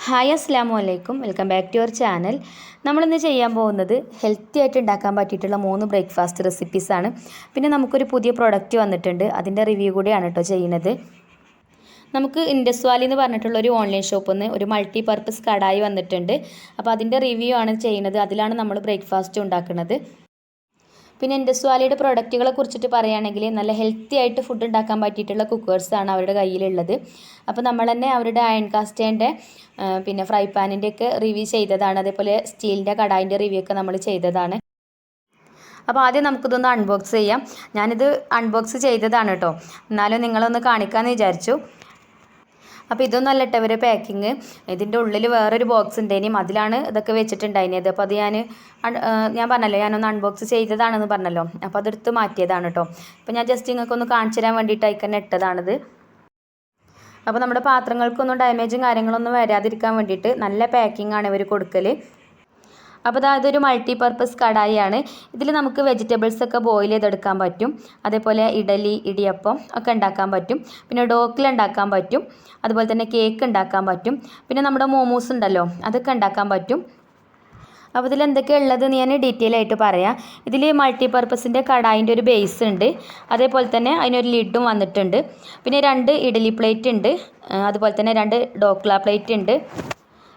Hi അസ്സലാമു അലൈക്കും, welcome back to your channel. നമ്മളിന്ന് ചെയ്യാൻ പോകുന്നത് ഹെൽത്തി ആയിട്ട് ഉണ്ടാക്കാൻ പറ്റിയിട്ടുള്ള 3 ബ്രേക്ക്ഫാസ്റ്റ് റെസിപ്പീസാണ്. പിന്നെ നമുക്കൊരു പുതിയ പ്രൊഡക്റ്റ് വന്നിട്ടുണ്ട്, അതിൻ്റെ റിവ്യൂ കൂടിയാണ് കേട്ടോ ചെയ്യുന്നത്. നമുക്ക് ഇൻഡസ് വാലി എന്ന് പറഞ്ഞിട്ടുള്ളൊരു ഓൺലൈൻ ഷോപ്പിൽ നിന്ന് ഒരു മൾട്ടി പർപ്പസ് കടായി വന്നിട്ടുണ്ട്. അപ്പോൾ അതിൻ്റെ റിവ്യൂ ആണ് ചെയ്യുന്നത്. അതിലാണ് നമ്മൾ ബ്രേക്ക്ഫാസ്റ്റ് ഉണ്ടാക്കുന്നത്. പിന്നെ ഇൻഡസ് വാലിയുടെ പ്രൊഡക്റ്റുകളെ കുറിച്ചിട്ട് പറയുകയാണെങ്കിൽ നല്ല ഹെൽത്തി ആയിട്ട് ഫുഡ് ഉണ്ടാക്കാൻ പറ്റിയിട്ടുള്ള കുക്കേഴ്സാണ് അവരുടെ കയ്യിലുള്ളത്. അപ്പോൾ നമ്മൾ തന്നെ അവരുടെ അയൺ കാസ്റ്റേൻ്റെ പിന്നെ ഫ്രൈ പാനിൻ്റെയൊക്കെ റിവ്യൂ ചെയ്തതാണ്. അതേപോലെ സ്റ്റീലിൻ്റെ കടായിൻ്റെ റിവ്യൂ ഒക്കെ നമ്മൾ ചെയ്തതാണ്. അപ്പോൾ ആദ്യം നമുക്കിതൊന്ന് അൺബോക്സ് ചെയ്യാം. ഞാനിത് അൺബോക്സ് ചെയ്തതാണ് കേട്ടോ, എന്നാലും നിങ്ങളൊന്ന് കാണിക്കാമെന്ന് വിചാരിച്ചു. അപ്പോൾ ഇതൊന്നല്ല കേട്ടോ ഇവരെ പാക്കിങ്. ഇതിൻ്റെ ഉള്ളിൽ വേറൊരു ബോക്സ് ഉണ്ടായിനും, അതിലാണ് ഇതൊക്കെ വെച്ചിട്ടുണ്ടായിരുന്നത്. അപ്പോൾ അത് ഞാൻ പറഞ്ഞല്ലോ, ഞാനൊന്ന് അൺബോക്സ് ചെയ്തതാണെന്ന് പറഞ്ഞല്ലോ, അപ്പോൾ അതെടുത്ത് മാറ്റിയതാണ് കേട്ടോ. അപ്പോൾ ഞാൻ ജസ്റ്റ് നിങ്ങൾക്കൊന്ന് കാണിച്ചു തരാൻ വേണ്ടിയിട്ട് തന്നെ ഇട്ടതാണിത്. അപ്പോൾ നമ്മുടെ പാത്രങ്ങൾക്കൊന്നും ഡാമേജും കാര്യങ്ങളൊന്നും വരാതിരിക്കാൻ വേണ്ടിയിട്ട് നല്ല പാക്കിംഗ് ആണ് ഇവർ കൊടുക്കൽ. അപ്പോൾ അതൊരു മൾട്ടി പർപ്പസ് കടായിയാണ്. ഇതിൽ നമുക്ക് വെജിറ്റബിൾസ് ഒക്കെ ബോയിൽ ചെയ്തെടുക്കാൻ പറ്റും. അതേപോലെ ഇഡലി, ഇടിയപ്പം ഒക്കെ ഉണ്ടാക്കാൻ പറ്റും. പിന്നെ ഡോക്കിൽ ഉണ്ടാക്കാൻ പറ്റും. അതുപോലെ തന്നെ കേക്ക് ഉണ്ടാക്കാൻ പറ്റും. പിന്നെ നമ്മുടെ മോമോസ് ഉണ്ടല്ലോ, അതൊക്കെ ഉണ്ടാക്കാൻ പറ്റും. അപ്പോൾ ഇതിൽ എന്തൊക്കെയാണ് ഉള്ളത് ഞാൻ ഡീറ്റെയിൽ ആയിട്ട് പറയാം. ഇതിൽ മൾട്ടി പർപ്പസിൻ്റെ കടായിൻ്റെ ഒരു ബേസ് ഉണ്ട്. അതേപോലെ തന്നെ അതിനൊരു ലിഡും വന്നിട്ടുണ്ട്. പിന്നെ 2 ഇഡലി പ്ലേറ്റ് ഉണ്ട്. അതുപോലെ തന്നെ 2 ഡോക്ല പ്ലേറ്റ് ഉണ്ട്.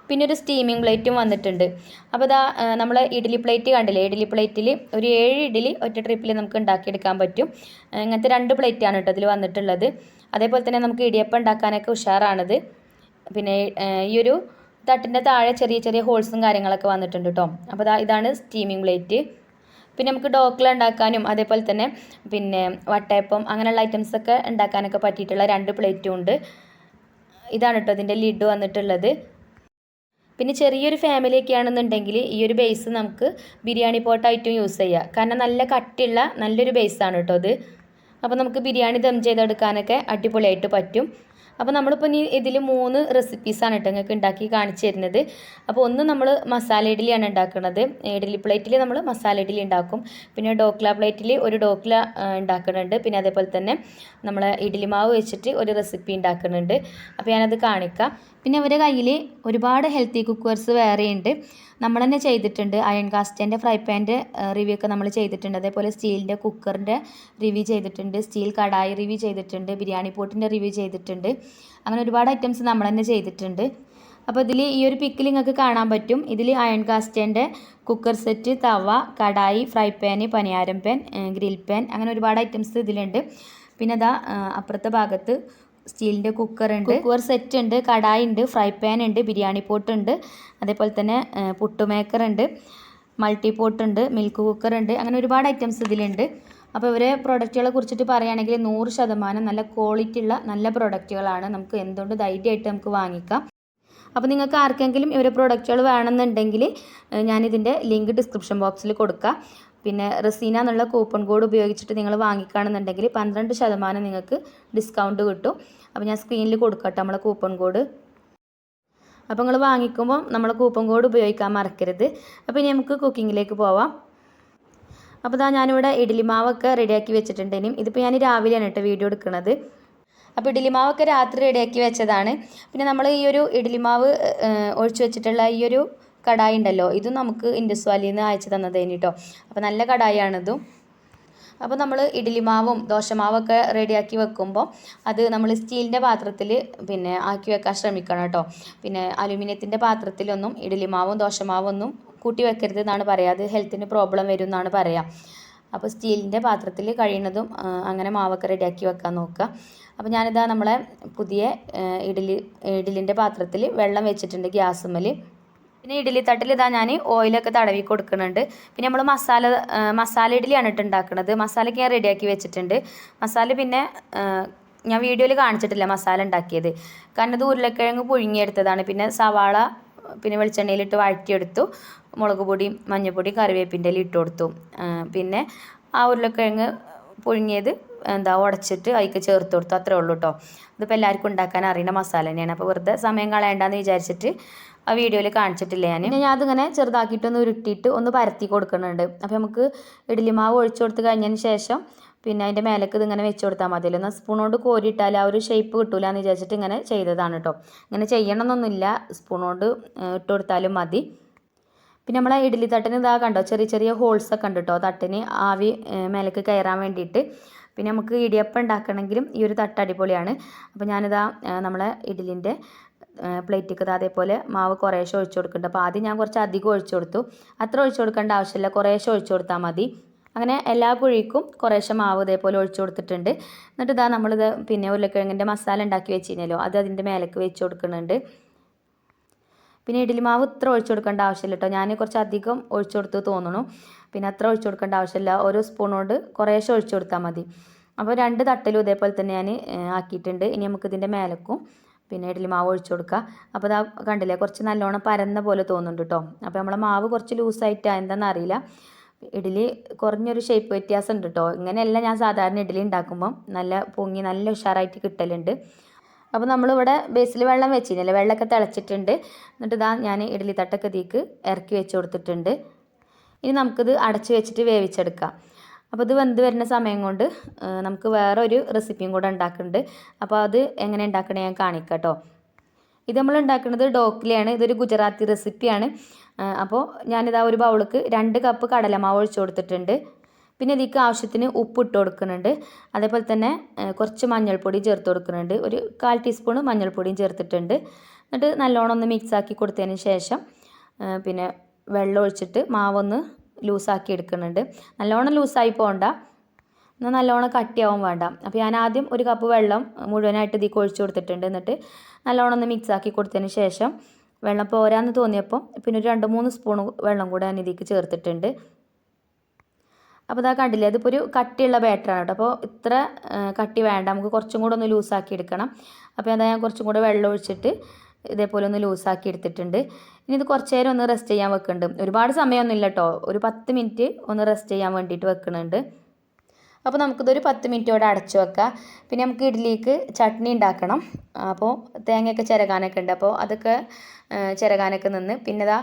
പിന്നെ ഒരു സ്റ്റീമിംഗ് പ്ലേറ്റും വന്നിട്ടുണ്ട്. അപ്പോൾ നമ്മൾ ഇഡ്ഡലി പ്ലേറ്റ് കണ്ടില്ലേ, ഇഡ്ഡലി പ്ലേറ്റിൽ ഒരു 7 ഇഡ്ഡലി ഒറ്റ ട്രിപ്പിൽ നമുക്ക് ഉണ്ടാക്കിയെടുക്കാൻ പറ്റും. ഇങ്ങനത്തെ 2 പ്ലേറ്റാണ് കേട്ടോ ഇതിൽ വന്നിട്ടുള്ളത്. അതേപോലെ തന്നെ നമുക്ക് ഇടിയപ്പം ഉണ്ടാക്കാനൊക്കെ ഉഷാറാണിത്. പിന്നെ ഈ ഒരു തട്ടിൻ്റെ താഴെ ചെറിയ ചെറിയ ഹോൾസും കാര്യങ്ങളൊക്കെ വന്നിട്ടുണ്ട് കേട്ടോ. അപ്പോൾ ഇതാണ് സ്റ്റീമിംഗ് പ്ലേറ്റ്. പിന്നെ നമുക്ക് ഡോക്ല ഉണ്ടാക്കാനും അതേപോലെ തന്നെ പിന്നെ വട്ടയപ്പം അങ്ങനെയുള്ള ഐറ്റംസൊക്കെ ഉണ്ടാക്കാനൊക്കെ പറ്റിയിട്ടുള്ള 2 പ്ലേറ്റും ഉണ്ട്. ഇതാണ് കേട്ടോ ഇതിൻ്റെ ലിഡ് വന്നിട്ടുള്ളത്. പിന്നെ ചെറിയൊരു ഫാമിലിയൊക്കെ ആണെന്നുണ്ടെങ്കിൽ ഈ ഒരു ബേസ് നമുക്ക് ബിരിയാണി പോട്ടായിട്ടും യൂസ് ചെയ്യാം. കാരണം നല്ല കട്ടിയുള്ള നല്ലൊരു ബേസാണ് കേട്ടോ ഇത്. അപ്പോൾ നമുക്ക് ബിരിയാണി ദം ചെയ്തെടുക്കാനൊക്കെ അടിപൊളിയായിട്ട് പറ്റും. അപ്പോൾ നമ്മളിപ്പോൾ ഇതിൽ 3 റെസിപ്പീസാണ് കേട്ടോ നിങ്ങൾക്ക് ഉണ്ടാക്കി കാണിച്ചു തരുന്നത്. അപ്പോൾ ഒന്ന് നമ്മൾ മസാല ഇഡ്ഡലിയാണ് ഉണ്ടാക്കുന്നത്. ഇഡ്ഡലി പ്ലേറ്റിൽ നമ്മൾ മസാല ഇഡ്ഡലി ഉണ്ടാക്കും. പിന്നെ ഡോക്ല പ്ലേറ്റിൽ ഒരു ഡോക്ല ഉണ്ടാക്കുന്നുണ്ട്. പിന്നെ അതേപോലെ തന്നെ നമ്മൾ ഇഡ്ഡലി മാവ് വെച്ചിട്ട് ഒരു റെസിപ്പി ഉണ്ടാക്കുന്നുണ്ട്. അപ്പോൾ ഞാനത് കാണിക്കാം. പിന്നെ അവരുടെ കയ്യിൽ ഒരുപാട് ഹെൽത്തി കുക്കേഴ്സ് വേറെയുണ്ട്. നമ്മൾ തന്നെ ചെയ്തിട്ടുണ്ട്. അയൺ കാസ്റ്റേൻ്റെ ഫ്രൈ പാൻ്റെ റിവ്യൂ ഒക്കെ നമ്മൾ ചെയ്തിട്ടുണ്ട്. അതേപോലെ സ്റ്റീലിൻ്റെ കുക്കറിൻ്റെ റിവ്യൂ ചെയ്തിട്ടുണ്ട്. സ്റ്റീൽ കടായി റിവ്യൂ ചെയ്തിട്ടുണ്ട്. ബിരിയാണി പോട്ടിൻ്റെ റിവ്യൂ ചെയ്തിട്ടുണ്ട്. അങ്ങനെ ഒരുപാട് ഐറ്റംസ് നമ്മൾ തന്നെ ചെയ്തിട്ടുണ്ട്. അപ്പോൾ ഇതിൽ ഈ ഒരു പിക്കിൽ നിങ്ങൾക്ക് കാണാൻ പറ്റും. ഇതിൽ അയൺ കാസ്റ്റേൻ്റെ cooker set, tawa, kadai, fry pan, paniyaram pan, grill pan, അങ്ങനെ ഒരുപാട് ഐറ്റംസ് ഇതിലുണ്ട്. പിന്നെ അപ്പുറത്തെ ഭാഗത്ത് സ്റ്റീലിൻ്റെ കുക്കറുണ്ട്, കുക്കർ സെറ്റ് ഉണ്ട്, കടായി ഉണ്ട്, ഫ്രൈ പാൻ ഉണ്ട്, ബിരിയാണി പോട്ട് ഉണ്ട്, അതേപോലെ തന്നെ പുട്ടുമേക്കർ ഉണ്ട്, മൾട്ടി പോട്ട് ഉണ്ട്, മിൽക്ക് കുക്കർ ഉണ്ട്, അങ്ങനെ ഒരുപാട് ഐറ്റംസ് ഇതിലുണ്ട്. അപ്പോൾ ഇവരെ പ്രൊഡക്റ്റുകളെ കുറിച്ചിട്ട് പറയുകയാണെങ്കിൽ 100% നല്ല ക്വാളിറ്റി ഉള്ള നല്ല പ്രൊഡക്റ്റുകളാണ്. നമുക്ക് എന്തുകൊണ്ട് ധൈര്യമായിട്ട് നമുക്ക് വാങ്ങിക്കാം. അപ്പോൾ നിങ്ങൾക്ക് ആർക്കെങ്കിലും ഇവരെ പ്രൊഡക്റ്റുകൾ വേണമെന്നുണ്ടെങ്കിൽ ഞാനിതിൻ്റെ ലിങ്ക് ഡിസ്ക്രിപ്ഷൻ ബോക്സിൽ കൊടുക്കാം. പിന്നെ റസീന എന്നുള്ള കൂപ്പൺ കോഡ് ഉപയോഗിച്ചിട്ട് നിങ്ങൾ വാങ്ങിക്കുകയാണെന്നുണ്ടെങ്കിൽ 12% നിങ്ങൾക്ക് ഡിസ്കൗണ്ട് കിട്ടും. അപ്പോൾ ഞാൻ സ്ക്രീനിൽ കൊടുക്കട്ടെ നമ്മളെ കൂപ്പൺ കോഡ്. അപ്പോൾ നിങ്ങൾ വാങ്ങിക്കുമ്പോൾ നമ്മളെ കൂപ്പൺ കോഡ് ഉപയോഗിക്കാൻ മറക്കരുത്. അപ്പോൾ ഇനി നമുക്ക് കുക്കിങ്ങിലേക്ക് പോവാം. അപ്പോൾ ഞാനിവിടെ ഇഡ്ഡലി മാവൊക്കെ റെഡിയാക്കി വെച്ചിട്ടുണ്ടെങ്കിലും ഇതിപ്പോൾ ഞാൻ രാവിലെയാണ് കേട്ടോ വീഡിയോ എടുക്കുന്നത്. അപ്പോൾ ഇഡ്ഡലി മാവൊക്കെ രാത്രി റെഡിയാക്കി വെച്ചതാണ്. പിന്നെ നമ്മൾ ഈ ഒരു ഇഡ്ഡലി മാവ് ഒഴിച്ചു വെച്ചിട്ടുള്ള ഈ ഒരു കടായി ഉണ്ടല്ലോ, ഇതും നമുക്ക് ഇൻഡസ് വാലിയിൽ നിന്ന് അയച്ചു തന്നതേന് കേട്ടോ. അപ്പോൾ നല്ല കടായിയാണിതും. അപ്പോൾ നമ്മൾ ഇഡ്ഡലി മാവും ദോശമാവൊക്കെ റെഡിയാക്കി വെക്കുമ്പോൾ അത് നമ്മൾ സ്റ്റീലിൻ്റെ പാത്രത്തിൽ പിന്നെ ആക്കി വെക്കാൻ ശ്രമിക്കണം കേട്ടോ. പിന്നെ അലുമിനിയത്തിൻ്റെ പാത്രത്തിലൊന്നും ഇഡ്ഡലി മാവും ദോശമാവും ഒന്നും കൂട്ടി വെക്കരുത് എന്നാണ് പറയുക. അത് ഹെൽത്തിന് പ്രോബ്ലം വരും എന്നാണ് പറയുക. അപ്പോൾ സ്റ്റീലിൻ്റെ പാത്രത്തിൽ കഴിയുന്നതും അങ്ങനെ മാവൊക്കെ റെഡിയാക്കി വെക്കാൻ നോക്കുക. അപ്പോൾ ഞാനിതാ നമ്മളെ പുതിയ ഇഡ്ഡലിൻ്റെ പാത്രത്തിൽ വെള്ളം വെച്ചിട്ടുണ്ട് ഗ്യാസുമ്മൽ. പിന്നെ ഇഡ്ഡലി തട്ടിൽ ഞാൻ ഓയിലൊക്കെ തടവി കൊടുക്കുന്നുണ്ട്. പിന്നെ നമ്മൾ മസാല ഇഡ്ഡലിയാണ് ഉണ്ടാക്കുന്നത്. മസാലയ്ക്ക് ഞാൻ റെഡിയാക്കി വെച്ചിട്ടുണ്ട്. മസാല പിന്നെ ഞാൻ വീഡിയോയിൽ കാണിച്ചിട്ടില്ല മസാല ഉണ്ടാക്കിയത്. കാരണം ഇത് ഉരുളക്കിഴങ്ങ് പുഴുങ്ങിയെടുത്തതാണ്. പിന്നെ സവാള പിന്നെ വെളിച്ചെണ്ണയിലിട്ട് വഴറ്റിയെടുത്തു. മുളക് പൊടിയും മഞ്ഞൾപ്പൊടിയും കറിവേപ്പിൻ്റെ ഇട്ട് കൊടുത്തു. പിന്നെ ആ ഉരുളക്കിഴങ്ങ് പുഴുങ്ങിയത് ഉടച്ചിട്ട് അതിലേക്ക് ചേർത്ത് കൊടുത്തു. അത്രേ ഉള്ളൂ കേട്ടോ. ഇതിപ്പോൾ എല്ലാവർക്കും ഉണ്ടാക്കാൻ അറിയുന്ന മസാല തന്നെയാണ്. അപ്പോൾ വെറുതെ സമയം കളയണ്ടെന്ന് വിചാരിച്ചിട്ട് ആ വീഡിയോയിൽ കാണിച്ചിട്ടില്ല ഞാൻ. പിന്നെ അതിങ്ങനെ ചെറുതാക്കിയിട്ടൊന്ന് ഉരുട്ടിയിട്ട് ഒന്ന് പരത്തി കൊടുക്കുന്നുണ്ട്. അപ്പോൾ നമുക്ക് ഇഡ്ഡലി മാവ് ഒഴിച്ചു കൊടുത്ത് കഴിഞ്ഞതിന് ശേഷം പിന്നെ അതിൻ്റെ മേലേക്ക് ഇതിങ്ങനെ വെച്ച് കൊടുത്താൽ മതിയല്ലോ. എന്നാൽ സ്പൂൺ കൊണ്ട് കോരിയിട്ടാൽ ആ ഒരു ഷേപ്പ് കിട്ടില്ല എന്ന് വിചാരിച്ചിട്ട് ഇങ്ങനെ ചെയ്തതാണ് കേട്ടോ. ഇങ്ങനെ ചെയ്യണമെന്നൊന്നുമില്ല, സ്പൂൺ കൊണ്ട് ഇട്ട് കൊടുത്താലും മതി. പിന്നെ നമ്മളെ ഇഡ്ഡലി തട്ടിന് ഇതാ കണ്ടോ, ചെറിയ ചെറിയ ഹോൾസൊക്കെ ഉണ്ട് കേട്ടോ തട്ടിന് ആവി മേലേക്ക് കയറാൻ വേണ്ടിയിട്ട്. പിന്നെ നമുക്ക് ഇടിയപ്പം ഉണ്ടാക്കണമെങ്കിലും ഈ ഒരു തട്ട് അടിപൊളിയാണ്. അപ്പോൾ ഞാനിതാ നമ്മളെ ഇഡ്ഡലിൻ്റെ പ്ലേറ്റിക്ക് അതേപോലെ മാവ് കുറേശ്ശെ ഒഴിച്ചു കൊടുക്കുന്നുണ്ട്. അപ്പോൾ ആദ്യം ഞാൻ കുറച്ച് അധികം ഒഴിച്ചു കൊടുത്തു. അത്ര ഒഴിച്ചു കൊടുക്കേണ്ട ആവശ്യമില്ല, കുറേശ്ശെ ഒഴിച്ചു കൊടുത്താൽ മതി. അങ്ങനെ എല്ലാ കുഴിക്കും കുറേശ്ശെ മാവ് ഇതേപോലെ ഒഴിച്ചു കൊടുത്തിട്ടുണ്ട്. എന്നിട്ട് ഇതാ നമ്മളിത് പിന്നെ ഉരുളക്കിഴങ്ങിൻ്റെ മസാല ഉണ്ടാക്കി വെച്ചിരുന്നല്ലോ, അത് അതിൻ്റെ മേലേക്ക് വെച്ച് കൊടുക്കുന്നുണ്ട്. പിന്നെ ഇഡ്ഡലി മാവ് ഇത്ര ഒഴിച്ചു കൊടുക്കേണ്ട ആവശ്യമില്ല കേട്ടോ, ഞാൻ കുറച്ച് അധികം ഒഴിച്ചു കൊടുത്ത് തോന്നുന്നു. പിന്നെ അത്ര ഒഴിച്ചു കൊടുക്കേണ്ട ആവശ്യമില്ല, ഓരോ സ്പൂൺ കൊണ്ട് കുറേശ്ശെ ഒഴിച്ചു കൊടുത്താൽ മതി. അപ്പോൾ 2 തട്ടിലും ഇതേപോലെ തന്നെ ഞാൻ ആക്കിയിട്ടുണ്ട്. ഇനി നമുക്ക് ഇതിൻ്റെ മേലക്കും പിന്നെ ഇഡ്ഡലി മാവ് ഒഴിച്ചു കൊടുക്കുക. അപ്പോൾ ഇതാ കണ്ടില്ലേ, കുറച്ച് നല്ലോണം പരന്ന പോലെ തോന്നുന്നുണ്ട് കേട്ടോ. അപ്പോൾ നമ്മളെ മാവ് കുറച്ച് ലൂസായിട്ടാണ് എന്താണെന്ന് അറിയില്ല, ഇഡ്ഡലി കുറഞ്ഞൊരു ഷേപ്പ് വ്യത്യാസം ഉണ്ട് കേട്ടോ. ഇങ്ങനെയല്ല ഞാൻ സാധാരണ ഇഡ്ഡലി ഉണ്ടാക്കുമ്പം നല്ല പൊങ്ങി നല്ല ഉഷാറായിട്ട് കിട്ടലുണ്ട്. അപ്പോൾ നമ്മളിവിടെ ബേസിൽ വെള്ളം വെച്ചിരുന്നില്ല, വെള്ളമൊക്കെ തിളച്ചിട്ടുണ്ട്. എന്നിട്ട് ഇതാ ഞാൻ ഇഡ്ഡലി തട്ടൊക്കെ ഇതിലേക്ക് ഇറക്കി വെച്ച് കൊടുത്തിട്ടുണ്ട്. ഇനി നമുക്കിത് അടച്ച് വെച്ചിട്ട് വേവിച്ചെടുക്കാം. അപ്പോൾ ഇത് വെന്ത് വരുന്ന സമയം കൊണ്ട് നമുക്ക് വേറെ ഒരു റെസിപ്പിയും കൂടെ ഉണ്ടാക്കുന്നുണ്ട്. അപ്പോൾ അത് എങ്ങനെ ഉണ്ടാക്കണേ ഞാൻ കാണിക്കാം കേട്ടോ. ഇത് നമ്മൾ ഉണ്ടാക്കുന്നത് ഡോക്ലയാണ്, ഇതൊരു ഗുജറാത്തി റെസിപ്പിയാണ്. അപ്പോൾ ഞാനിതാ ഒരു ബൗൾക്ക് 2 കപ്പ് കടലമാവ് ഒഴിച്ചു കൊടുത്തിട്ടുണ്ട്. പിന്നെ ഇതിലേക്ക് ആവശ്യത്തിന് ഉപ്പ് ഇട്ട് കൊടുക്കുന്നുണ്ട്. അതേപോലെ തന്നെ കുറച്ച് മഞ്ഞൾപ്പൊടി ചേർത്ത് കൊടുക്കുന്നുണ്ട്, ഒരു 1/4 ടീസ്പൂൺ മഞ്ഞൾപ്പൊടിയും ചേർത്തിട്ടുണ്ട്. എന്നിട്ട് നല്ലോണം ഒന്ന് മിക്സാക്കി കൊടുത്തതിന് ശേഷം പിന്നെ വെള്ളം ഒഴിച്ചിട്ട് മാവൊന്ന് ലൂസാക്കി എടുക്കുന്നുണ്ട്. നല്ലോണം ലൂസായി പോകണ്ട, എന്നാൽ നല്ലോണം കട്ടിയാവും വേണ്ട. അപ്പോൾ ഞാൻ ആദ്യം 1 കപ്പ് വെള്ളം മുഴുവനായിട്ട് ഇതിലേക്ക് ഒഴിച്ചു കൊടുത്തിട്ടുണ്ട്. എന്നിട്ട് നല്ലോണം ഒന്ന് മിക്സാക്കി കൊടുത്തതിന് ശേഷം വെള്ളം പോരാന്ന് തോന്നിയപ്പോൾ പിന്നെ ഒരു 2-3 സ്പൂൺ വെള്ളം കൂടെ ഞാൻ ഇതിലേക്ക് ചേർത്തിട്ടുണ്ട്. അപ്പോൾ ഇതാ കണ്ടില്ലേ, അതിപ്പോൾ ഒരു കട്ടിയുള്ള ബാറ്ററാണ് കേട്ടോ. അപ്പോൾ ഇത്ര കട്ടി വേണ്ട, നമുക്ക് കുറച്ചും കൂടെ ഒന്ന് ലൂസാക്കി എടുക്കണം. അപ്പോൾ അതാ ഞാൻ കുറച്ചും കൂടെ വെള്ളം ഒഴിച്ചിട്ട് ഇതേപോലെ ഒന്ന് ലൂസാക്കി എടുത്തിട്ടുണ്ട്. ഇനി ഇത് കുറച്ച് നേരം ഒന്ന് റെസ്റ്റ് ചെയ്യാൻ വെക്കുന്നുണ്ട്. ഒരുപാട് സമയമൊന്നുമില്ല കേട്ടോ, ഒരു 10 മിനിറ്റ് ഒന്ന് റെസ്റ്റ് ചെയ്യാൻ വേണ്ടിയിട്ട് വെക്കുന്നുണ്ട്. അപ്പോൾ നമുക്കിതൊരു 10 മിനിറ്റോടെ അടച്ചു വെക്കാം. പിന്നെ നമുക്ക് ഇഡ്ഡലിക്ക് ചട്നി ഉണ്ടാക്കണം. അപ്പോൾ തേങ്ങയൊക്കെ ചിരകാനൊക്കെ ഉണ്ട്, അപ്പോൾ അതൊക്കെ ചിരകാനൊക്കെ നിന്ന് പിന്നെ ഇതാ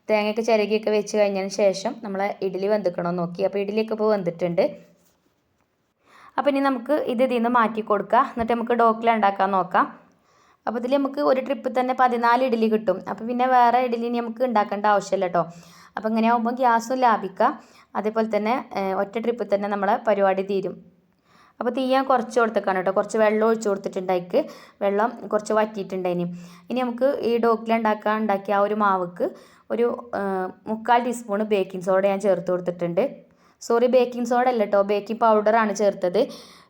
തേങ്ങയൊക്കെ ചിരകിയൊക്കെ വെച്ച് കഴിഞ്ഞതിന് ശേഷം നമ്മൾ ഇഡ്ഡലി വെന്തിക്കണമെന്ന് നോക്കി. അപ്പോൾ ഇഡ്ഡലിയൊക്കെ ഇപ്പോൾ വെന്തിട്ടുണ്ട്. അപ്പോൾ ഇനി നമുക്ക് ഇതിൽ നിന്ന് മാറ്റി കൊടുക്കുക, എന്നിട്ട് നമുക്ക് ഡോക്ല ഉണ്ടാക്കാൻ നോക്കാം. അപ്പോൾ ഇതിൽ നമുക്ക് ഒരു ട്രിപ്പിൽ തന്നെ 14 ഇഡ്ഡലി കിട്ടും. അപ്പോൾ പിന്നെ വേറെ ഇഡ്ഡലി നമുക്ക് ഉണ്ടാക്കേണ്ട ആവശ്യമില്ല കേട്ടോ. അപ്പോൾ ഇങ്ങനെ ആകുമ്പോൾ ഗ്യാസും ലാഭിക്കുക, അതേപോലെ തന്നെ ഒറ്റ ട്രിപ്പിൽ തന്നെ നമ്മളെ പരിപാടി തീരും. അപ്പോൾ തീ ഞാൻ കുറച്ച് കൊടുത്തേക്കാണ് കേട്ടോ, കുറച്ച് വെള്ളം ഒഴിച്ച് കൊടുത്തിട്ടുണ്ടായിക്ക്, വെള്ളം കുറച്ച് വറ്റിയിട്ടുണ്ടായിനി. ഇനി നമുക്ക് ഈ ഡോക്ല ഉണ്ടാക്കിയ ആ ഒരു മാവുക്ക് ഒരു 3/4 ടീസ്പൂൺ ബേക്കിംഗ് സോഡ ഞാൻ ചേർത്ത് കൊടുത്തിട്ടുണ്ട്. സോറി, ബേക്കിംഗ് സോഡ അല്ല കേട്ടോ, ബേക്കിംഗ് പൗഡറാണ് ചേർത്തത്.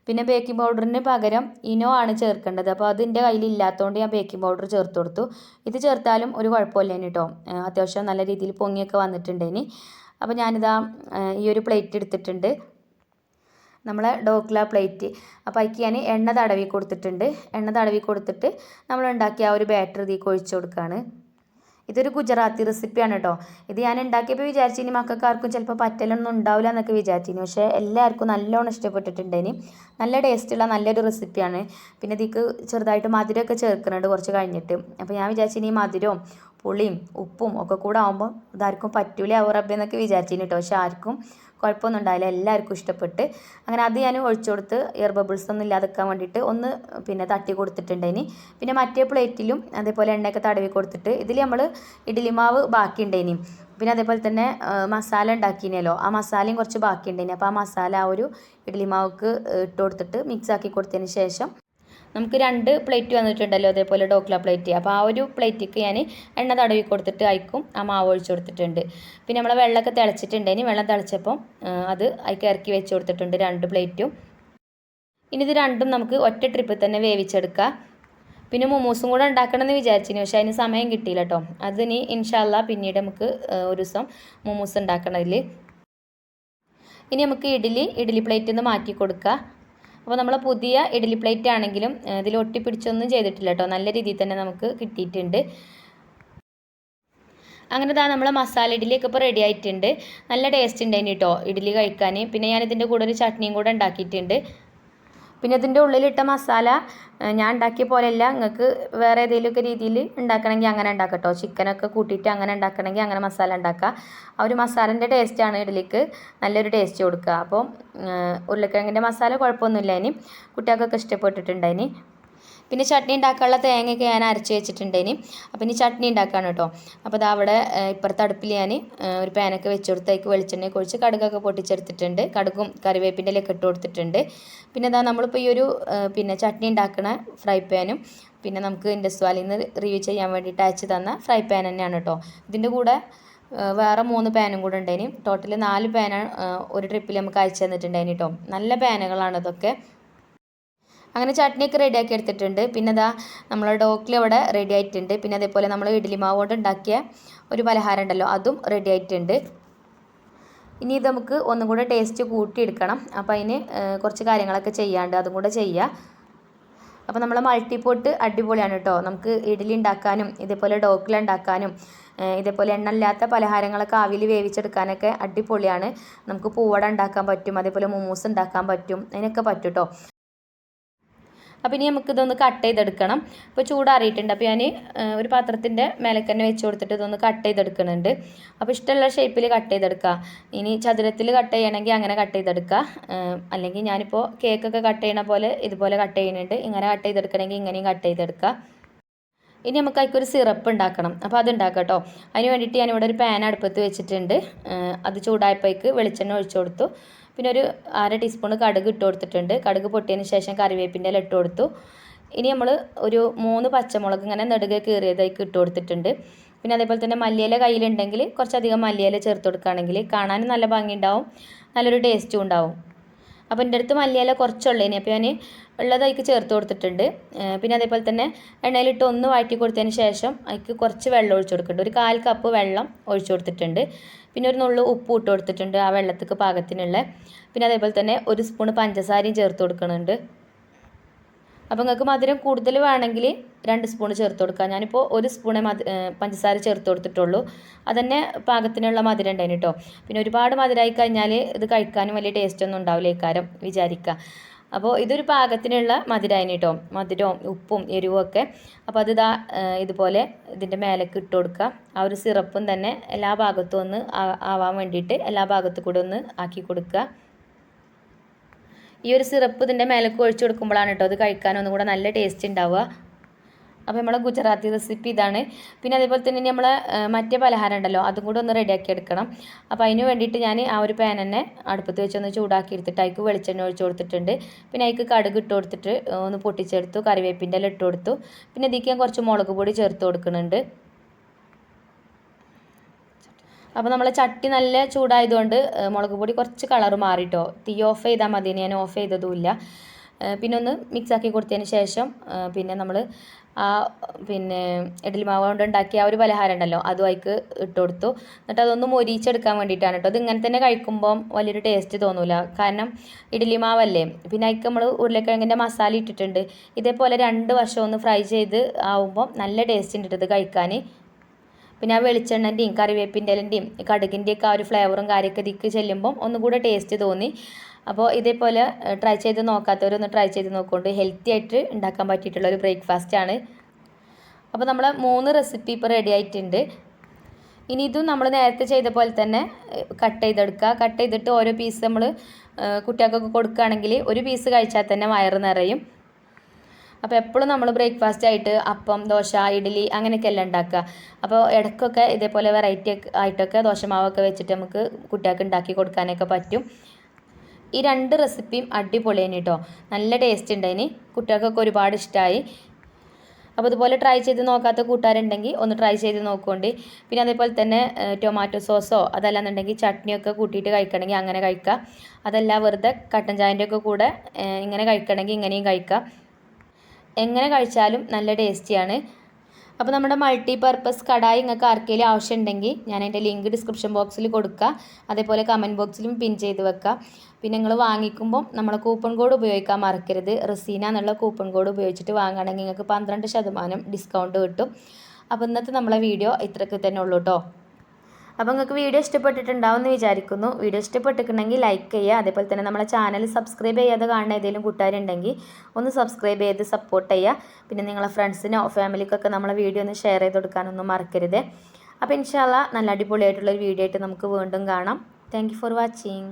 പിന്നെ ബേക്കിംഗ് പൗഡറിന് പകരം ഇനോ ആണ് ചേർക്കേണ്ടത്. അപ്പോൾ അതിൻ്റെ കയ്യിലില്ലാത്തതുകൊണ്ട് ഞാൻ ബേക്കിംഗ് പൗഡർ ചേർത്ത് കൊടുത്തു. ഇത് ചേർത്താലും ഒരു കുഴപ്പമില്ലേനി കേട്ടോ, അത്യാവശ്യം നല്ല രീതിയിൽ പൊങ്ങിയൊക്കെ വന്നിട്ടുണ്ടേനി. അപ്പോൾ ഞാനിതാ ഈ ഒരു പ്ലേറ്റ് എടുത്തിട്ടുണ്ട്, നമ്മളെ ഡോക്ല പ്ലേറ്റ്. അപ്പോൾ അതിക്ക് ഞാൻ എണ്ണ തടവി കൊടുത്തിട്ടുണ്ട്. എണ്ണ തടവി കൊടുത്തിട്ട് നമ്മൾ ഉണ്ടാക്കിയ ആ ഒരു ബാറ്റർ ഇതിലേക്ക് ഒഴിച്ചു കൊടുക്കുകയാണ്. ഇതൊരു ഗുജറാത്തി റെസിപ്പിയാണ് കേട്ടോ. ഇത് ഞാൻ ഉണ്ടാക്കിയപ്പോൾ വിചാരിച്ചു ഇനി മക്കൾക്കാർക്കും ചിലപ്പോൾ പറ്റലൊന്നും ഉണ്ടാവില്ല എന്നൊക്കെ വിചാരിച്ചിരുന്നു. പക്ഷേ എല്ലാവർക്കും നല്ലോണം ഇഷ്ടപ്പെട്ടിട്ടുണ്ടേനി. നല്ല ടേസ്റ്റുള്ള നല്ലൊരു റെസിപ്പിയാണ്. പിന്നെ ഇതിക്ക് ചെറുതായിട്ട് മധുരമൊക്കെ ചേർക്കുന്നുണ്ട് കുറച്ച് കഴിഞ്ഞിട്ട്. അപ്പോൾ ഞാൻ വിചാരിച്ചു ഇനി മധുരവും പുളിയും ഉപ്പും ഒക്കെ കൂടെ ആകുമ്പോൾ ഇതാർക്കും പറ്റൂല റബ്ബേ എന്നൊക്കെ വിചാരിച്ചിരുന്നു കേട്ടോ. പക്ഷേ ആർക്കും കുഴപ്പമൊന്നും ഉണ്ടായില്ല, എല്ലാവർക്കും ഇഷ്ടപ്പെട്ട്. അങ്ങനെ അത് ഞാൻ ഒഴിച്ചു കൊടുത്ത് എയർ ബബിൾസ് ഒന്നും ഇല്ലാതെക്കാൻ വേണ്ടിയിട്ട് ഒന്ന് പിന്നെ തട്ടി കൊടുത്തിട്ടുണ്ടേനി. പിന്നെ മറ്റേ പ്ലേറ്റിലും അതേപോലെ എണ്ണയൊക്കെ തടവി കൊടുത്തിട്ട് ഇതിൽ നമ്മൾ ഇഡ്ഡലി മാവ് ബാക്കിയുണ്ടേനി. പിന്നെ അതേപോലെ തന്നെ മസാല ഉണ്ടാക്കിനല്ലോ, ആ മസാലയും കുറച്ച് ബാക്കിയുണ്ടേനി. അപ്പോൾ ആ മസാല ആ ഒരു ഇഡ്ഡലി മാവുക്ക് ഇട്ട് കൊടുത്തിട്ട് മിക്സാക്കി കൊടുത്തതിന് ശേഷം നമുക്ക് 2 പ്ലേറ്റ് വന്നിട്ടുണ്ടല്ലോ അതേപോലെ ഡോക്ല പ്ലേറ്റ്. അപ്പോൾ ആ ഒരു പ്ലേറ്റിക്ക് ഞാൻ എണ്ണ തടവി കൊടുത്തിട്ട് അയക്കും ആ മാവ് ഒഴിച്ച് കൊടുത്തിട്ടുണ്ട്. പിന്നെ നമ്മളെ വെള്ളമൊക്കെ തിളച്ചിട്ടുണ്ടേനി, വെള്ളം തിളച്ചപ്പം അത് അതിക്ക് ഇറക്കി വെച്ച് കൊടുത്തിട്ടുണ്ട് 2 പ്ലേറ്റും. ഇനി ഇത് രണ്ടും നമുക്ക് ഒറ്റ ട്രിപ്പിൽ തന്നെ വേവിച്ചെടുക്കാം. പിന്നെ മൊമോസും കൂടെ ഉണ്ടാക്കണമെന്ന് വിചാരിച്ചിരുന്നു, പക്ഷേ അതിന് സമയം കിട്ടിയില്ല കേട്ടോ. അതിന് ഇൻഷാ അല്ലാ പിന്നീട് നമുക്ക് ഒരു ദിവസം മൊമോസ് ഉണ്ടാക്കണതിൽ. ഇനി നമുക്ക് ഇഡ്ഡലി പ്ലേറ്റിൽ നിന്ന് മാറ്റി കൊടുക്കുക. അപ്പോൾ നമ്മൾ പുതിയ ഇഡ്ഡലി പ്ലേറ്റ് ആണെങ്കിലും ഇതിൽ ഒട്ടിപ്പിടിച്ചൊന്നും ചെയ്തിട്ടില്ല കേട്ടോ, നല്ല രീതിയിൽ തന്നെ നമുക്ക് കിട്ടിയിട്ടുണ്ട്. അങ്ങനെ ഇതാ നമ്മളെ മസാല ഇഡ്ഡലിയൊക്കെ ഇപ്പോൾ റെഡി ആയിട്ടുണ്ട്. നല്ല ടേസ്റ്റ് ഉണ്ടായിന് കേട്ടോ ഇഡ്ഡലി കഴിക്കാൻ. പിന്നെ ഞാൻ ഇതിൻ്റെ കൂടെ ഒരു ചട്നിയും കൂടെ ഉണ്ടാക്കിയിട്ടുണ്ട്. പിന്നെ ഇതിൻ്റെ ഉള്ളിലിട്ട മസാല ഞാൻ ഉണ്ടാക്കിയ പോലെയല്ല, നിങ്ങൾക്ക് വേറെ ഏതെങ്കിലുമൊക്കെ രീതിയിൽ ഉണ്ടാക്കണമെങ്കിൽ അങ്ങനെ ഉണ്ടാക്കട്ടോ. ചിക്കനൊക്കെ കൂട്ടിയിട്ട് അങ്ങനെ ഉണ്ടാക്കണമെങ്കിൽ അങ്ങനെ മസാല ഉണ്ടാക്കുക. ആ ഒരു മസാലേൻ്റെ ടേസ്റ്റാണ് ഇഡ്ഡലിക്ക് നല്ലൊരു ടേസ്റ്റ് കൊടുക്കുക. അപ്പോൾ ഉരുളക്കിഴങ്ങിൻ്റെ മസാല കുഴപ്പമൊന്നുമില്ല, ഇനി കുട്ടികൾക്കൊക്കെ ഇഷ്ടപ്പെട്ടിട്ടുണ്ടായിനി. പിന്നെ ചട്നി ഉണ്ടാക്കാനുള്ള തേങ്ങയൊക്കെ ഞാൻ അരച്ച് വെച്ചിട്ടുണ്ടേനി. അപ്പോൾ ഇനി ചട്നി ഉണ്ടാക്കുകയാണ് കേട്ടോ. അപ്പോൾ അത് അവിടെ ഇപ്പുറത്തെ അടുപ്പിൽ ഞാൻ ഒരു പാനൊക്കെ വെച്ച് കൊടുത്തേക്ക് വെളിച്ചെണ്ണയൊക്കെ ഒഴിച്ച് കടുകൊക്കെ പൊട്ടിച്ചെടുത്തിട്ടുണ്ട്. കടുകും കറിവേപ്പിൻ്റെ ഇലയൊക്കെ ഇട്ട് കൊടുത്തിട്ടുണ്ട്. പിന്നെ ഇതാ നമ്മളിപ്പോൾ ഈ ഒരു പിന്നെ ചട്നി ഉണ്ടാക്കുന്ന ഫ്രൈ പാനും പിന്നെ നമുക്ക് ഇൻഡസ്വാലിൽ നിന്ന് റിവ്യൂ ചെയ്യാൻ വേണ്ടിയിട്ട് അയച്ച് തന്ന ഫ്രൈ പാൻ തന്നെയാണ് കേട്ടോ. ഇതിൻ്റെ കൂടെ വേറെ 3 പാനും കൂടെ ഉണ്ടായിനി. ടോട്ടൽ 4 പാനാണ് ഒരു ട്രിപ്പിൽ നമുക്ക് അയച്ചു തന്നിട്ടുണ്ടായിനി കേട്ടോ. നല്ല പാനുകളാണ് ഇതൊക്കെ. അങ്ങനെ ചട്നിയൊക്കെ റെഡിയാക്കി എടുത്തിട്ടുണ്ട്. പിന്നെ ഇതാ നമ്മൾ ഡോക്കിൽ ഇവിടെ റെഡി ആയിട്ടുണ്ട്. പിന്നെ അതേപോലെ നമ്മൾ ഇഡ്ഡലി മാവ് കൊണ്ട് ഉണ്ടാക്കിയ ഒരു പലഹാരം ഉണ്ടല്ലോ, അതും റെഡി ആയിട്ടുണ്ട്. ഇനി ഇത് നമുക്ക് ഒന്നും കൂടെ ടേസ്റ്റ് കൂട്ടിയെടുക്കണം. അപ്പോൾ അതിന് കുറച്ച് കാര്യങ്ങളൊക്കെ ചെയ്യാണ്ട് അതും കൂടെ ചെയ്യുക. അപ്പോൾ നമ്മളെ മൾട്ടിപോട്ട് അടിപൊളിയാണ് കേട്ടോ. നമുക്ക് ഇഡ്ഡലി ഉണ്ടാക്കാനും ഇതേപോലെ ഡോക്കില ഉണ്ടാക്കാനും ഇതേപോലെ എണ്ണയില്ലാത്ത പലഹാരങ്ങളൊക്കെ ആവിയിൽ വേവിച്ചെടുക്കാനൊക്കെ അടിപൊളിയാണ്. നമുക്ക് പൂവട ഉണ്ടാക്കാൻ പറ്റും, അതേപോലെ മോമോസ് ഉണ്ടാക്കാൻ പറ്റും, അതിനൊക്കെ പറ്റും കേട്ടോ. അപ്പോൾ ഇനി നമുക്കിതൊന്ന് കട്ട് ചെയ്തെടുക്കണം. ഇപ്പോൾ ചൂടാറിയിട്ടുണ്ട്. അപ്പോൾ ഞാൻ ഒരു പാത്രത്തിൻ്റെ മേലേക്ക് തന്നെ വെച്ച് കൊടുത്തിട്ട് ഇതൊന്ന് കട്ട് ചെയ്തെടുക്കുന്നുണ്ട്. അപ്പോൾ ഇഷ്ടമുള്ള ഷേപ്പിൽ കട്ട് ചെയ്തെടുക്കുക. ഇനി ചതുരത്തിൽ കട്ട് ചെയ്യണമെങ്കിൽ അങ്ങനെ കട്ട് ചെയ്തെടുക്കുക. അല്ലെങ്കിൽ ഞാനിപ്പോൾ കേക്കൊക്കെ കട്ട് ചെയ്യണ പോലെ ഇതുപോലെ കട്ട് ചെയ്യുന്നുണ്ട്. ഇങ്ങനെ കട്ട് ചെയ്തെടുക്കണമെങ്കിൽ ഇങ്ങനെയും കട്ട് ചെയ്തെടുക്കുക. ഇനി നമുക്ക് അതിൽക്കൊരു സിറപ്പ് ഉണ്ടാക്കണം. അപ്പോൾ അത് ഉണ്ടാക്കാം കേട്ടോ. അതിന് വേണ്ടിയിട്ട് ഞാനിവിടെ ഒരു പാൻ അടുപ്പത്ത് വെച്ചിട്ടുണ്ട്. അത് ചൂടായപ്പോഴേക്ക് വെളിച്ചെണ്ണ ഒഴിച്ചു കൊടുത്തു. പിന്നെ ഒരു 1/2 ടീസ്പൂൺ കടുക് ഇട്ട് കൊടുത്തിട്ടുണ്ട്. കടുക് പൊട്ടിയതിന് ശേഷം കറിവേപ്പിൻ്റെ ഇല ഇട്ട് കൊടുത്തു. ഇനി നമ്മൾ ഒരു 3 പച്ചമുളക് ഇങ്ങനെ നെടുകെ കീറിയതായിട്ട് ഇട്ട് കൊടുത്തിട്ടുണ്ട്. പിന്നെ അതേപോലെ തന്നെ മല്ലിയില കയ്യിലുണ്ടെങ്കിൽ കുറച്ചധികം മല്ലിയില ചേർത്ത് കൊടുക്കുകയാണെങ്കിൽ കാണാനും നല്ല ഭംഗിയുണ്ടാവും, നല്ലൊരു ടേസ്റ്റും ഉണ്ടാവും. അപ്പോൾ എൻ്റെ അടുത്ത് മല്ലിയില കുറച്ചുള്ളേനി, അപ്പോൾ ഞാൻ ഉള്ളത് അതിക്ക് ചേർത്ത് കൊടുത്തിട്ടുണ്ട്. പിന്നെ അതേപോലെ തന്നെ എണ്ണയിലിട്ട് ഒന്ന് വഴറ്റി കൊടുത്തതിന് ശേഷം അതിക്ക് കുറച്ച് വെള്ളം ഒഴിച്ചു കൊടുക്കുന്നുണ്ട്. ഒരു 1/4 കപ്പ് വെള്ളം ഒഴിച്ചു കൊടുത്തിട്ടുണ്ട്. പിന്നെ ഒരു നുള്ളു ഉപ്പ് ഇട്ട് കൊടുത്തിട്ടുണ്ട് ആ വെള്ളത്തേക്ക് പാകത്തിനുള്ള. പിന്നെ അതേപോലെ തന്നെ 1 സ്പൂൺ പഞ്ചസാരയും ചേർത്ത് കൊടുക്കുന്നുണ്ട്. അപ്പോൾ നിങ്ങൾക്ക് മധുരം കൂടുതൽ വേണമെങ്കിൽ 2 സ്പൂൺ ചേർത്ത് കൊടുക്കുക. ഞാനിപ്പോൾ 1 സ്പൂണേ പഞ്ചസാര ചേർത്ത് കൊടുത്തിട്ടുള്ളൂ. അതന്നെ പാകത്തിനുള്ള മധുരം ഉണ്ടായിന് കേട്ടോ. പിന്നെ ഒരുപാട് മധുരമായി കഴിഞ്ഞാൽ ഇത് കഴിക്കാനും വലിയ ടേസ്റ്റൊന്നും ഉണ്ടാവില്ല ഇക്കാരം വിചാരിക്കുക. അപ്പോൾ ഇതൊരു പാകത്തിനുള്ള മധുരമായിന് കേട്ടോ, മധുരവും ഉപ്പും എരിവും ഒക്കെ. അപ്പോൾ അത് ഇതുപോലെ ഇതിൻ്റെ മേലേക്ക് ഇട്ട് കൊടുക്കുക. ആ ഒരു സിറപ്പും തന്നെ എല്ലാ ഭാഗത്തും ഒന്ന് ആവാൻ വേണ്ടിയിട്ട് എല്ലാ ഭാഗത്തും കൂടെ ഒന്ന് ആക്കി കൊടുക്കുക. ഈ ഒരു സിറപ്പ് ഇതിൻ്റെ മേലേക്ക് ഒഴിച്ചു കൊടുക്കുമ്പോഴാണ് കേട്ടോ അത് കഴിക്കാൻ ഒന്നും കൂടെ നല്ല ടേസ്റ്റ് ഉണ്ടാവുക. അപ്പോൾ നമ്മളെ ഗുജറാത്തി റെസിപ്പി ഇതാണ്. പിന്നെ അതേപോലെ തന്നെ നമ്മൾ മറ്റേ പലഹാരം ഉണ്ടല്ലോ അതും കൂടെ ഒന്ന് റെഡിയാക്കി എടുക്കണം. അപ്പോൾ അതിന് വേണ്ടിയിട്ട് ഞാൻ ആ ഒരു പാൻ തന്നെ അടുപ്പത്ത് വെച്ചൊന്ന് ചൂടാക്കി എടുത്തിട്ട് അതിക്ക് വെളിച്ചെണ്ണ ഒഴിച്ച് കൊടുത്തിട്ടുണ്ട്. പിന്നെ അതിക്ക് കടുക് ഇട്ട് കൊടുത്തിട്ട് ഒന്ന് പൊട്ടിച്ചെടുത്തു, കറിവേപ്പിൻ്റെ ഇല ഇട്ട് കൊടുത്തു. പിന്നെ ഇതിലേക്ക് ഞാൻ കുറച്ച് മുളക് പൊടി ചേർത്ത് കൊടുക്കുന്നുണ്ട്. അപ്പോൾ നമ്മളെ ചട്ടി നല്ല ചൂടായതുകൊണ്ട് മുളക് പൊടി കുറച്ച് കളർ മാറിട്ടോ. തീ ഓഫ് ചെയ്താൽ മതി, ഞാൻ ഓഫ് ചെയ്തതുമില്ല. പിന്നെ ഒന്ന് മിക്സാക്കി കൊടുത്തതിന് ശേഷം പിന്നെ നമ്മൾ പിന്നെ ഇഡ്ഡലി മാവ് കൊണ്ട് ഉണ്ടാക്കിയ ആ ഒരു പലഹാരം ഉണ്ടല്ലോ അതും അതിക്ക് ഇട്ട് കൊടുത്തു. എന്നിട്ട് അതൊന്ന് മൊരിച്ചെടുക്കാൻ വേണ്ടിയിട്ടാണ് കേട്ടോ. അത് ഇങ്ങനെ തന്നെ കഴിക്കുമ്പം വലിയൊരു ടേസ്റ്റ് തോന്നില്ല, കാരണം ഇഡ്ഡലി മാവല്ലേ. പിന്നെ അതിക്ക് നമ്മൾ ഉരുളക്കിഴങ്ങിൻ്റെ മസാല ഇട്ടിട്ടുണ്ട്. ഇതേപോലെ 2 വശം ഒന്ന് ഫ്രൈ ചെയ്ത് ആവുമ്പം നല്ല ടേസ്റ്റ് ഉണ്ട് ഇത് കഴിക്കാൻ. പിന്നെ ആ വെളിച്ചെണ്ണൻ്റെയും കറിവേപ്പിൻ്റെ ഇലൻ്റെയും കടുകിൻ്റെയൊക്കെ ആ ഒരു ഫ്ലേവറും കാര്യമൊക്കെ ഇതിക്ക് ചെല്ലുമ്പം ഒന്നുകൂടെ ടേസ്റ്റ് തോന്നി. അപ്പോൾ ഇതേപോലെ ട്രൈ ചെയ്ത് നോക്കാത്തവരൊന്ന് ട്രൈ ചെയ്ത് നോക്കൊണ്ട് ഹെൽത്തി ആയിട്ട് ഉണ്ടാക്കാൻ പറ്റിയിട്ടുള്ള ഒരു ബ്രേക്ക്ഫാസ്റ്റാണ്. അപ്പോൾ നമ്മൾ 3 റെസിപ്പി ഇപ്പോൾ റെഡി ആയിട്ടുണ്ട്. ഇനി ഇതും നമ്മൾ നേരത്തെ ചെയ്ത പോലെ തന്നെ കട്ട് ചെയ്തെടുക്കുക. കട്ട് ചെയ്തിട്ട് ഓരോ പീസ് നമ്മൾ കുട്ടികൾക്കൊക്കെ കൊടുക്കുകയാണെങ്കിൽ ഒരു പീസ് കഴിച്ചാൽ തന്നെ വയറ് നിറയും. അപ്പോൾ എപ്പോഴും നമ്മൾ ബ്രേക്ക്ഫാസ്റ്റ് ആയിട്ട് അപ്പം, ദോശ, ഇഡ്ഡലി അങ്ങനെയൊക്കെ എല്ലാം ഉണ്ടാക്കുക. അപ്പോൾ ഇടയ്ക്കൊക്കെ ഇതേപോലെ വെറൈറ്റി ആയിട്ടൊക്കെ ദോശമാവൊക്കെ വെച്ചിട്ട് നമുക്ക് കുട്ടികൾക്ക് ഉണ്ടാക്കി കൊടുക്കാനൊക്കെ പറ്റും. ഈ 2 റെസിപ്പിയും അടിപൊളിയാണ് കേട്ടോ, നല്ല ടേസ്റ്റ് ഉണ്ടായിന്, കുട്ടികൾക്കൊക്കെ ഒരുപാട് ഇഷ്ടമായി. അപ്പോൾ ഇതുപോലെ ട്രൈ ചെയ്ത് നോക്കാത്ത കൂട്ടുകാരുണ്ടെങ്കിൽ ഒന്ന് ട്രൈ ചെയ്ത് നോക്കുകൊണ്ട്. പിന്നെ അതേപോലെ തന്നെ ടൊമാറ്റോ സോസോ അതല്ലാന്നുണ്ടെങ്കിൽ ചട്നിയൊക്കെ കൂട്ടിയിട്ട് കഴിക്കണമെങ്കിൽ അങ്ങനെ കഴിക്കുക. അതല്ല വെറുതെ കട്ടൻ ചായൻ്റെ ഒക്കെ കൂടെ ഇങ്ങനെ കഴിക്കണമെങ്കിൽ ഇങ്ങനെയും കഴിക്കുക. എങ്ങനെ കഴിച്ചാലും നല്ല ടേസ്റ്റിയാണ്. അപ്പോൾ നമ്മുടെ മൾട്ടിപർപ്പസ് കടായി നിങ്ങൾക്ക് ആർക്കെങ്കിലും ആവശ്യമുണ്ടെങ്കിൽ ഞാൻ അതിൻ്റെ ലിങ്ക് ഡിസ്ക്രിപ്ഷൻ ബോക്സിൽ കൊടുക്കുക, അതേപോലെ കമൻറ്റ് ബോക്സിലും പിൻ ചെയ്ത് വെക്കുക. പിന്നെ നിങ്ങൾ വാങ്ങിക്കുമ്പം നമ്മളെ കൂപ്പൺ കോഡ് ഉപയോഗിക്കാൻ മറക്കരുത്. റസീന എന്നുള്ള കൂപ്പൺ കോഡ് ഉപയോഗിച്ചിട്ട് വാങ്ങുകയാണെങ്കിൽ നിങ്ങൾക്ക് 12% ഡിസ്കൗണ്ട് കിട്ടും. അപ്പോൾ ഇന്നത്തെ നമ്മളെ വീഡിയോ ഇത്രയ്ക്ക് തന്നെ ഉള്ളൂ കേട്ടോ. അപ്പോൾ നിങ്ങൾക്ക് വീഡിയോ ഇഷ്ടപ്പെട്ടിട്ടുണ്ടാവും എന്ന് വിചാരിക്കുന്നു. വീഡിയോ ഇഷ്ടപ്പെട്ടിട്ടുണ്ടെങ്കിൽ ലൈക്ക് ചെയ്യുക. അതേപോലെ തന്നെ നമ്മളെ ചാനൽ സബ്സ്ക്രൈബ് ചെയ്യാതെ കാണുന്ന ഏതെങ്കിലും കൂട്ടുകാരുണ്ടെങ്കിൽ ഒന്ന് സബ്സ്ക്രൈബ് ചെയ്ത് സപ്പോർട്ട് ചെയ്യുക. പിന്നെ നിങ്ങളെ ഫ്രണ്ട്സിനോ ഫാമിലിക്കൊക്കെ നമ്മളെ വീഡിയോ ഒന്ന് ഷെയർ ചെയ്ത് കൊടുക്കാനൊന്നും മറക്കരുത്. അപ്പോൾ ഇൻഷാ അല്ലാഹ് നല്ല അടിപൊളിയായിട്ടുള്ളൊരു വീഡിയോ ആയിട്ട് നമുക്ക് വീണ്ടും കാണാം. Thank you for watching.